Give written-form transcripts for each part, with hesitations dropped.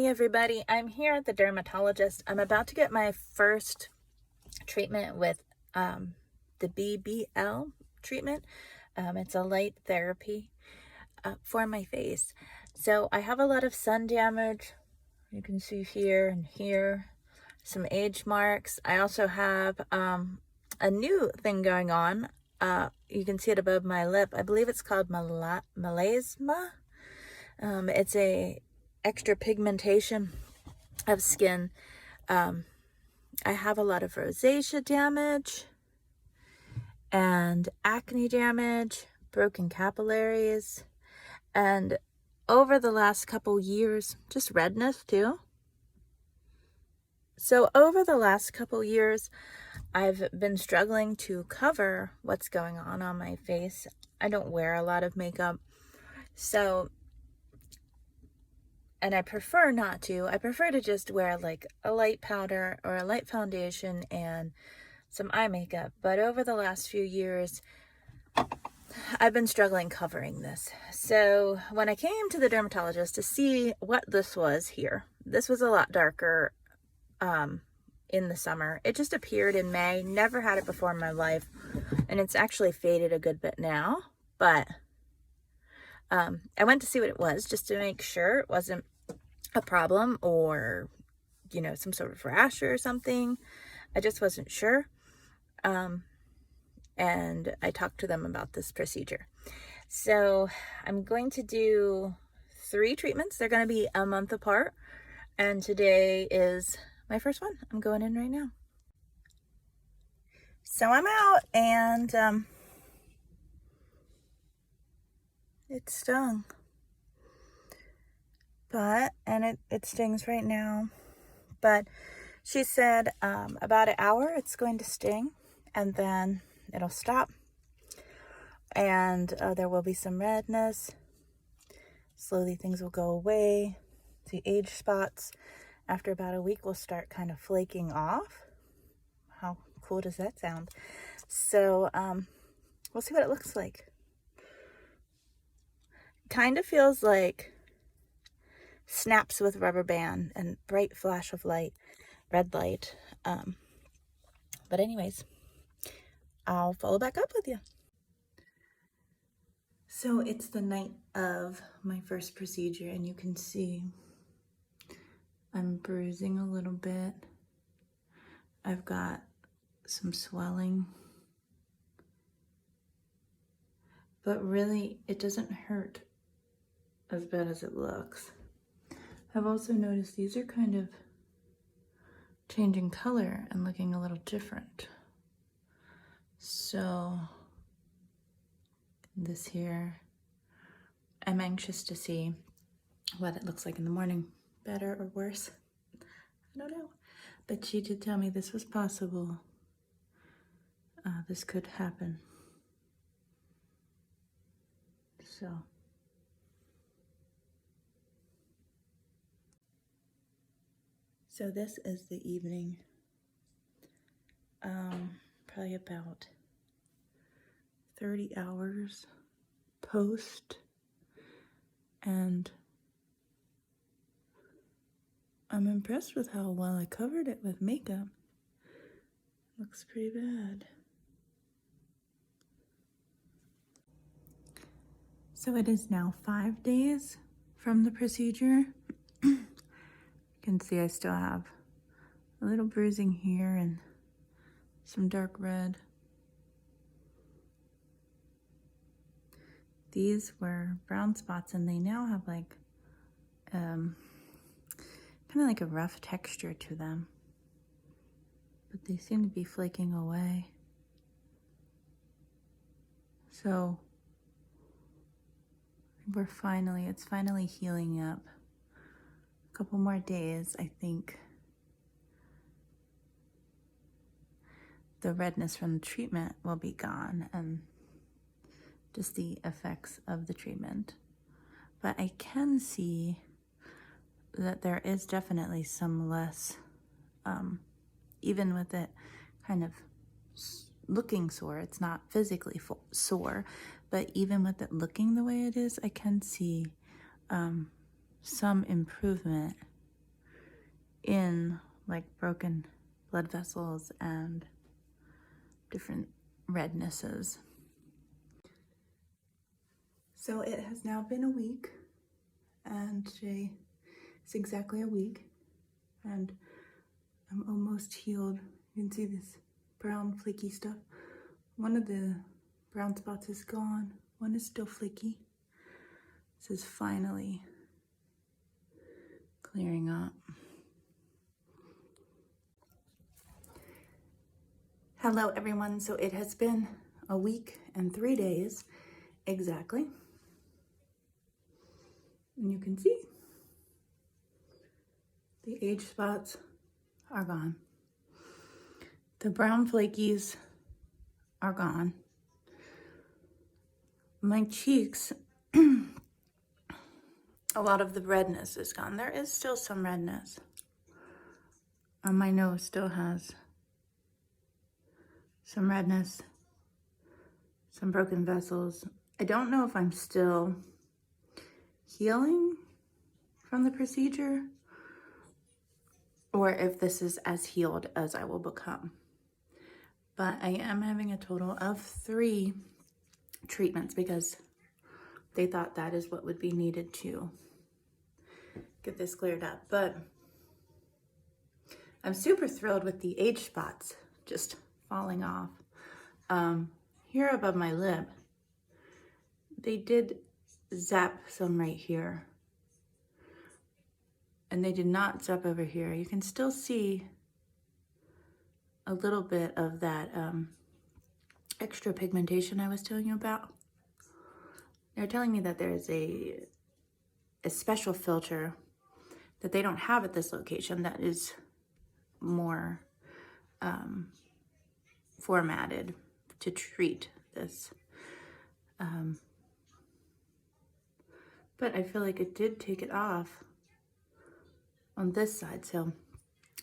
Hey everybody, I'm here at the dermatologist. I'm about to get my first treatment with the BBL treatment. It's a light therapy for my face. So I have a lot of sun damage. You can see here and here, some age marks. I also have a new thing going on. You can see it above my lip. I believe it's called melasma. It's a extra pigmentation of skin. I have a lot of rosacea damage and acne damage, broken capillaries, and over the last couple years, just redness too. So over the last couple years, I've been struggling to cover what's going on my face. I don't wear a lot of makeup, and I prefer not to. I prefer to just wear like a light powder or a light foundation and some eye makeup. But over the last few years, I've been struggling covering this. So when I came to the dermatologist to see what this was here, this was a lot darker in the summer. It just appeared in May. Never had it before in my life. And it's actually faded a good bit now. But I went to see what it was just to make sure it wasn't a problem or, you know, some sort of rash or something. I just wasn't sure. And I talked to them about this procedure. So I'm going to do 3 treatments. They're going to be a month apart. And today is my first one. I'm going in right now. So I'm out and it stung. And it stings right now. But she said about an hour it's going to sting and then it'll stop. And there will be some redness. Slowly things will go away. The age spots after about a week will start kind of flaking off. How cool does that sound? So we'll see what it looks like. Kind of feels like snaps with rubber band and bright flash of light, red light. But anyways, I'll follow back up with you. So it's the night of my first procedure and you can see I'm bruising a little bit. I've got some swelling, but really it doesn't hurt as bad as it looks. I've also noticed these are kind of changing color and looking a little different. So this here, I'm anxious to see what it looks like in the morning. Better or worse? I don't know. But she did tell me this was possible. This could happen. So this is the evening. Probably about 30 hours post, and I'm impressed with how well I covered it with makeup. Looks pretty bad. So it is now 5 days from the procedure. You can see I still have a little bruising here and some dark red. These were brown spots and they now have like kind of like a rough texture to them, but they seem to be flaking away. So it's finally healing up. A couple more days, I think the redness from the treatment will be gone and just the effects of the treatment. But I can see that there is definitely some less, even with it kind of looking sore, it's not physically sore, but even with it looking the way it is, I can see some improvement in like broken blood vessels and different rednesses. So it has now been a week, and today is exactly a week, and I'm almost healed. You can see this brown flaky stuff. One of the brown spots is gone. One is still flaky. This is finally clearing up. Hello everyone. So it has been a week and 3 days exactly. And you can see the age spots are gone. The brown flakies are gone. My cheeks, a lot of the redness is gone. There is still some redness. My nose still has some redness, some broken vessels. I don't know if I'm still healing from the procedure or if this is as healed as I will become. But I am having a total of 3 treatments because they thought that is what would be needed to get this cleared up. But I'm super thrilled with the age spots just falling off. Here above my lip, they did zap some right here, and they did not zap over here. You can still see a little bit of that extra pigmentation I was telling you about. They're telling me that there's a special filter that they don't have at this location that is more formatted to treat this. But I feel like it did take it off on this side. So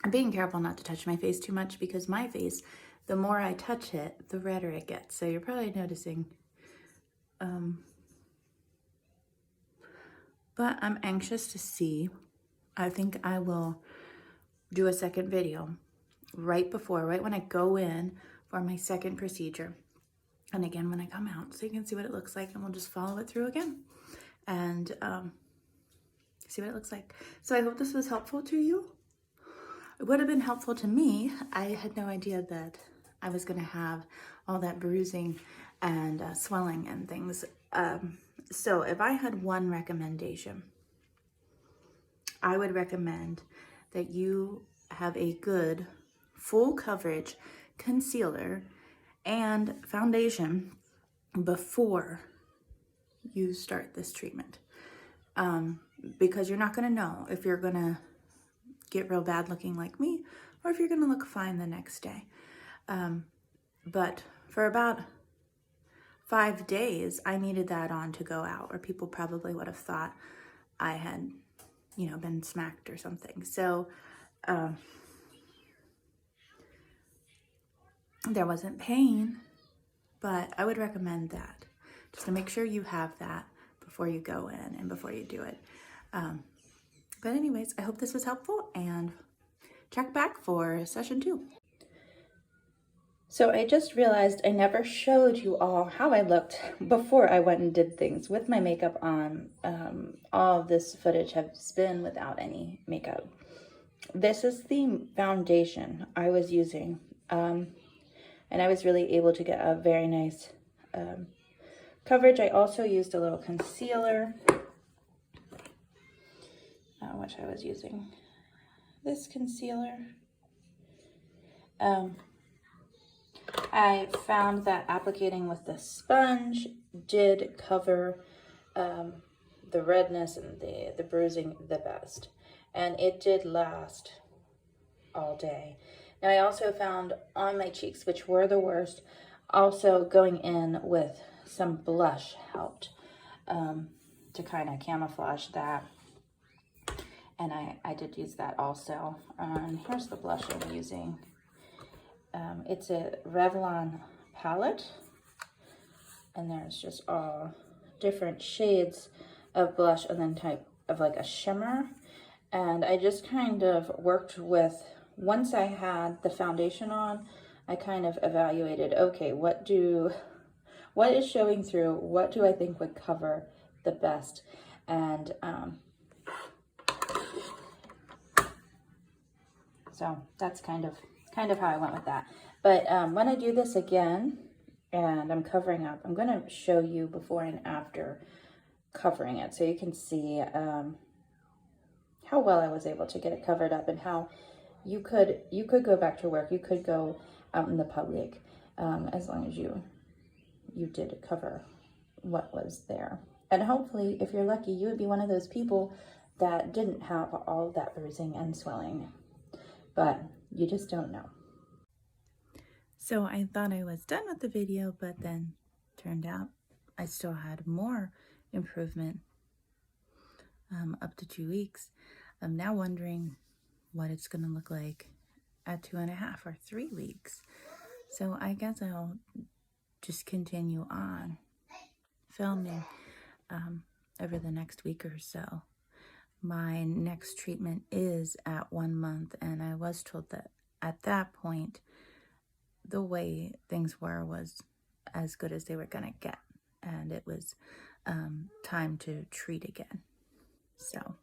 I'm being careful not to touch my face too much because my face, the more I touch it, the redder it gets. So you're probably noticing. But I'm anxious to see. I think I will do a second video right when I go in for my second procedure. And again, when I come out, so you can see what it looks like, and we'll just follow it through again and see what it looks like. So I hope this was helpful to you. It would have been helpful to me. I had no idea that I was gonna have all that bruising and swelling and things. So if I had one recommendation, I would recommend that you have a good full coverage concealer and foundation before you start this treatment. Because you're not gonna know if you're gonna get real bad looking like me or if you're gonna look fine the next day. But for about 5 days, I needed that on to go out, or people probably would have thought I had, been smacked or something. So there wasn't pain, but I would recommend that just to make sure you have that before you go in and before you do it. But anyways, I hope this was helpful, and check back for session 2. So I just realized I never showed you all how I looked before I went and did things with my makeup on. All of this footage has been without any makeup. This is the foundation I was using, and I was really able to get a very nice coverage. I also used a little concealer, which I was using this concealer. I found that applicating with the sponge did cover the redness and the bruising the best, and it did last all day. Now I also found on my cheeks, which were the worst, also going in with some blush helped to kind of camouflage that, and I did use that also. Here's the blush I'm using. It's a Revlon palette, and there's just all different shades of blush and then type of like a shimmer. And I just kind of worked with, once I had the foundation on, I kind of evaluated, okay, what is showing through? What do I think would cover the best? And so that's kind of how I went with that. But when I do this again and I'm covering up, I'm going to show you before and after covering it, so you can see how well I was able to get it covered up, and how you could go back to work, you could go out in the public, as long as you did cover what was there. And hopefully, if you're lucky, you would be one of those people that didn't have all that bruising and swelling, but you just don't know. So I thought I was done with the video, but then turned out I still had more improvement up to 2 weeks. I'm now wondering what it's going to look like at 2.5 or 3 weeks. So I guess I'll just continue on filming over the next week or so. My next treatment is at 1 month, and I was told that at that point, the way things were was as good as they were going to get, and it was time to treat again. So